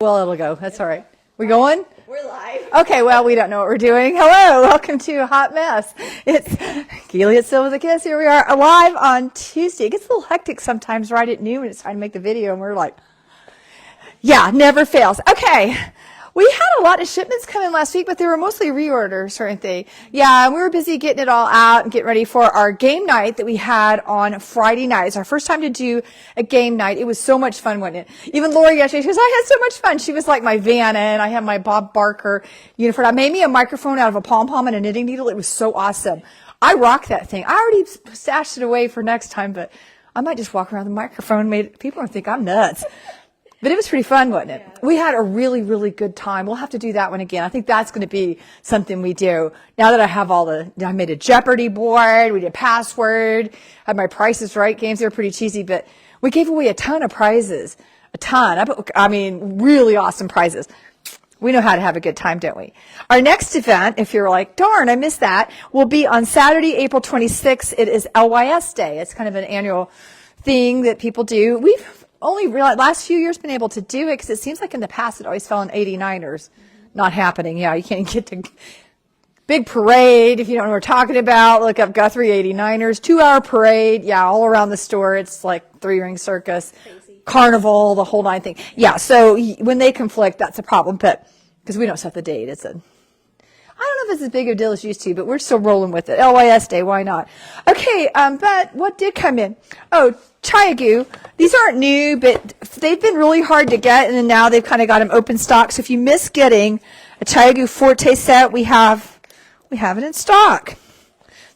Well, it'll go. That's all right. We going? We're live. Okay, well, we don't know what we're doing. Hello, welcome to Hot Mess. It's Keely at Still with a Kiss. Here we are live on Tuesday. It gets a little hectic sometimes right at noon when it's time to make the video, and we're like, yeah, never fails. Okay. We had a lot of shipments come in last week, but they were mostly reorders, weren't they? Yeah, and we were busy getting it all out and getting ready for our game night that we had on Friday night. It's our first time to do a game night. It was so much fun, wasn't it? Even Lori yesterday, she goes, I had so much fun. She was like my Vanna, and I had my Bob Barker uniform. I made me a microphone out of a pom-pom and a knitting needle. It was so awesome. I rocked that thing. I already stashed it away for next time, but I might just walk around the microphone. People don't think I'm nuts. But it was pretty fun, wasn't it? Yeah. We had a really, really good time. We'll have to do that one again. I think that's going to be something we do. Now that I have I made a Jeopardy board, we did password, had my Prices Right games. They were pretty cheesy, but we gave away a ton of prizes. A ton. I mean, really awesome prizes. We know how to have a good time, don't we? Our next event, if you're like, darn, I missed that, will be on Saturday, April 26th. It is LYS Day. It's kind of an annual thing that people do. We've only realized last few years been able to do it because it seems like in the past it always fell on 89ers. Not happening. Yeah, you can't get to big parade. If you don't know what we're talking about, look up Guthrie 89ers. 2-hour parade. Yeah, all around the store. It's like 3-ring circus, crazy. Carnival, the whole nine thing. Yeah, so when they conflict, that's a problem. But because we don't set the date, I don't know if it's as big a deal as it used to, but we're still rolling with it. LYS Day, why not? Okay, but what did come in? Oh, Chiagu. These aren't new, but they've been really hard to get, and then now they've kind of got them open stock. So if you miss getting a Chiagu Forte set, we have it in stock.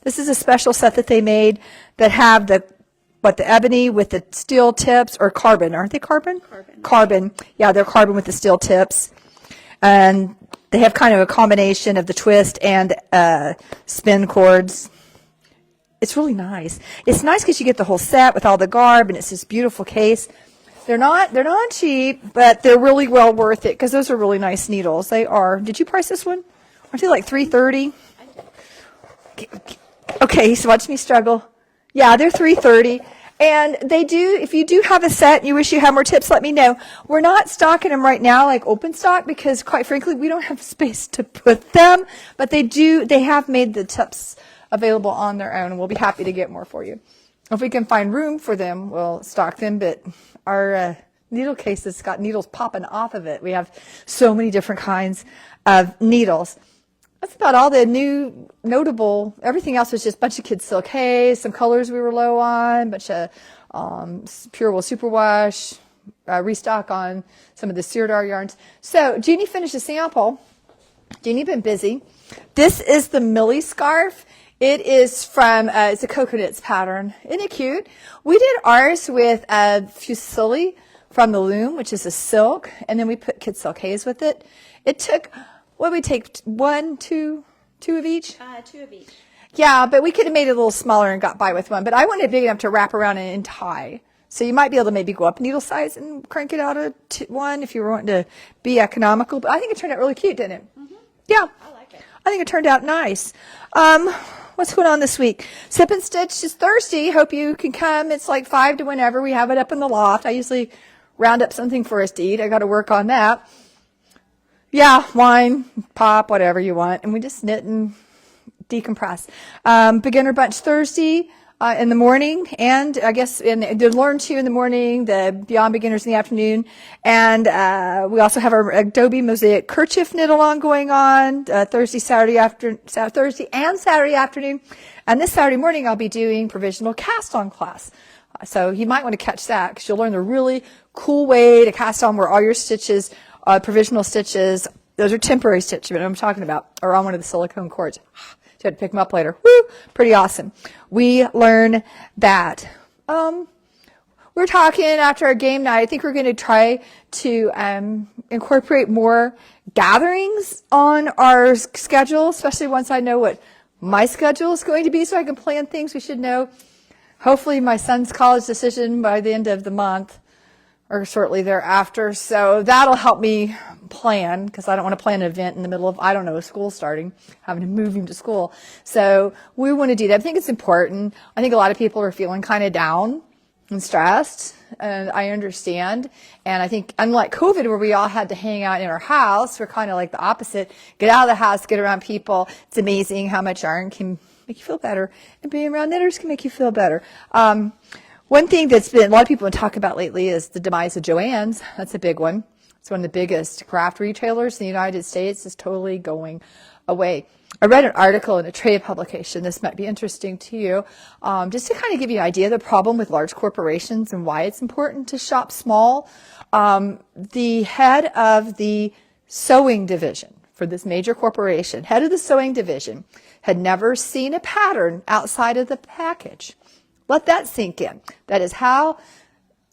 This is a special set that they made that have the ebony with the steel tips, or carbon. Aren't they carbon? Carbon. Yeah, they're carbon with the steel tips. And they have kind of a combination of the twist and spin cords. It's really nice. It's nice because you get the whole set with all the garb, and it's this beautiful case. They're not cheap, but they're really well worth it because those are really nice needles. They are. Did you price this one? Aren't they like $330? Okay, so watch me struggle. Yeah, they're $330. And they do, if you do have a set and you wish you had more tips, let me know. We're not stocking them right now like open stock because, quite frankly, we don't have space to put them. But they have made the tips available on their own, and we'll be happy to get more for you. If we can find room for them, we'll stock them. But our needle case has got needles popping off of it. We have so many different kinds of needles. That's about all the new notable. Everything else was just a bunch of kids' silk hay, some colors we were low on, a bunch of pure wool superwash, restock on some of the Sirdar yarns. So Jeannie finished a sample. Jeannie been busy. This is the Millie scarf. It is from, it's a coconuts pattern. Isn't it cute? We did ours with Fusilli from the loom, which is a silk, and then we put kid silk haze with it. It took, what did we take, two of each? 2 of each. Yeah, but we could have made it a little smaller and got by with one, but I wanted it big enough to wrap around and tie. So you might be able to maybe go up needle size and crank it out to one if you were wanting to be economical, but I think it turned out really cute, didn't it? Mm-hmm. Yeah. I like it. I think it turned out nice. What's going on this week? Sip and Stitch is Thursday. Hope you can come. It's like 5 to whenever. We have it up in the loft. I usually round up something for us to eat. I got to work on that. Yeah, wine, pop, whatever you want. And we just knit and decompress. Beginner Bunch Thursday in the morning, and I guess the Learn To in the morning, the Beyond Beginners in the afternoon. And we also have our Adobe Mosaic Kerchief knit along going on Thursday and Saturday afternoon. And this Saturday morning, I'll be doing provisional cast-on class. So you might want to catch that because you'll learn the really cool way to cast on where all your stitches, provisional stitches, those are temporary stitches, what I'm talking about, are on one of the silicone cords. So I had to pick them up later. Woo! Pretty awesome. We learn that. We're talking after our game night. I think we're going to try to incorporate more gatherings on our schedule, especially once I know what my schedule is going to be so I can plan things. We should know, hopefully, my son's college decision by the end of the month or shortly thereafter. So that'll help me plan because I don't want to plan an event in the middle of, I don't know, school starting, having to move him to school. So we want to do that. I think it's important. I think a lot of people are feeling kind of down and stressed, and I understand. And I think unlike COVID, where we all had to hang out in our house, we're kind of like the opposite. Get out of the house, get around people. It's amazing how much yarn can make you feel better, and being around knitters can make you feel better. One thing that's been a lot of people have been talking about lately is the demise of Joann's. That's a big one. It's one of the biggest craft retailers in the United States. Is totally going away. I read an article in a trade publication. This might be interesting to you, just to kind of give you an idea of the problem with large corporations and why it's important to shop small. The head of the sewing division for this major corporation, head of the sewing division, had never seen a pattern outside of the package. Let that sink in. That is how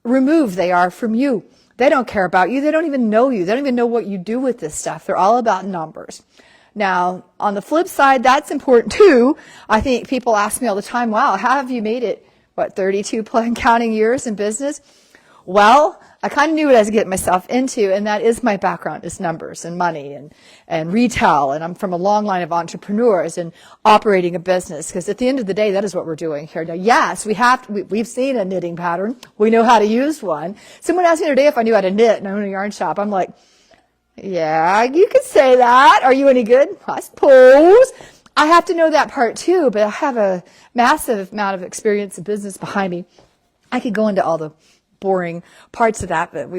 removed they are from you. They don't care about you. They don't even know you. They don't even know what you do with this stuff. They're all about numbers. Now, on the flip side, that's important too. I think people ask me all the time, wow, how have you made it, 32 plus counting years in business? Well, I kind of knew what I was getting myself into, and that is my background, is numbers and money and retail, and I'm from a long line of entrepreneurs and operating a business, because at the end of the day, that is what we're doing here. Now, yes, we've seen a knitting pattern. We know how to use one. Someone asked me the other day if I knew how to knit, and I own a yarn shop. I'm like, yeah, you could say that. Are you any good? I suppose. I have to know that part too, but I have a massive amount of experience in business behind me. I could go into all the boring parts of that, but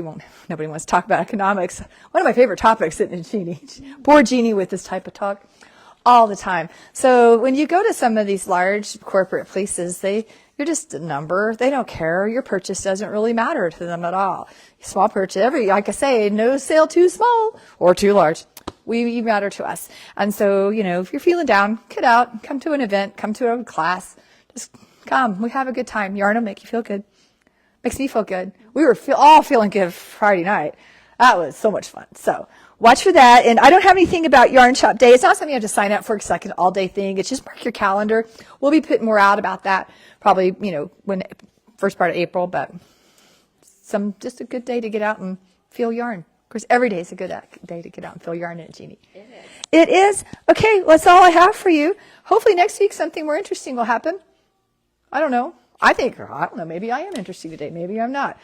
nobody wants to talk about economics. One of my favorite topics, sitting in Jeannie. Bore Jeannie with this type of talk all the time. So when you go to some of these large corporate places, you're just a number. They don't care. Your purchase doesn't really matter to them at all. Small purchase, like I say, no sale too small or too large. We matter to us. And so, if you're feeling down, get out, come to an event, come to a class. Just come. We have a good time. Yarn will make you feel good. Makes me feel good. We were all feeling good Friday night. That was so much fun. So watch for that. And I don't have anything about Yarn Shop Day. It's not something you have to sign up for. It's like an all-day thing. It's just mark your calendar. We'll be putting more out about that probably, when first part of April. But just a good day to get out and feel yarn. Of course, every day is a good day to get out and feel yarn in it, Jeannie. It is. Okay, well, that's all I have for you. Hopefully next week something more interesting will happen. I don't know. I don't know, maybe I am interesting today. Maybe I'm not.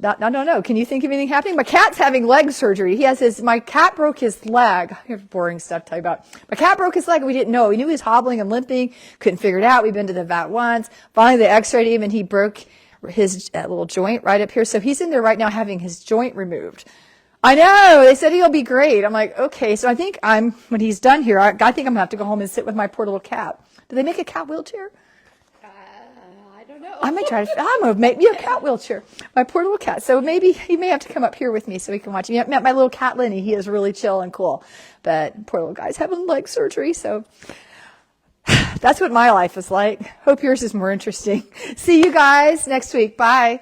I don't know. Can you think of anything happening? My cat's having leg surgery. My cat broke his leg. I have boring stuff to tell you about. My cat broke his leg and we didn't know. We knew he was hobbling and limping. Couldn't figure it out. We've been to the vet once. Finally, they x-rayed him and he broke his little joint right up here. So he's in there right now having his joint removed. I know. They said he'll be great. I'm like, okay. So I think when he's done here, I think I'm going to have to go home and sit with my poor little cat. Do they make a cat wheelchair? I'm going to make me a cat wheelchair. My poor little cat. So maybe he may have to come up here with me so we can watch him. I met my little cat, Lenny. He is really chill and cool. But poor little guy's having leg surgery. So that's what my life is like. Hope yours is more interesting. See you guys next week. Bye.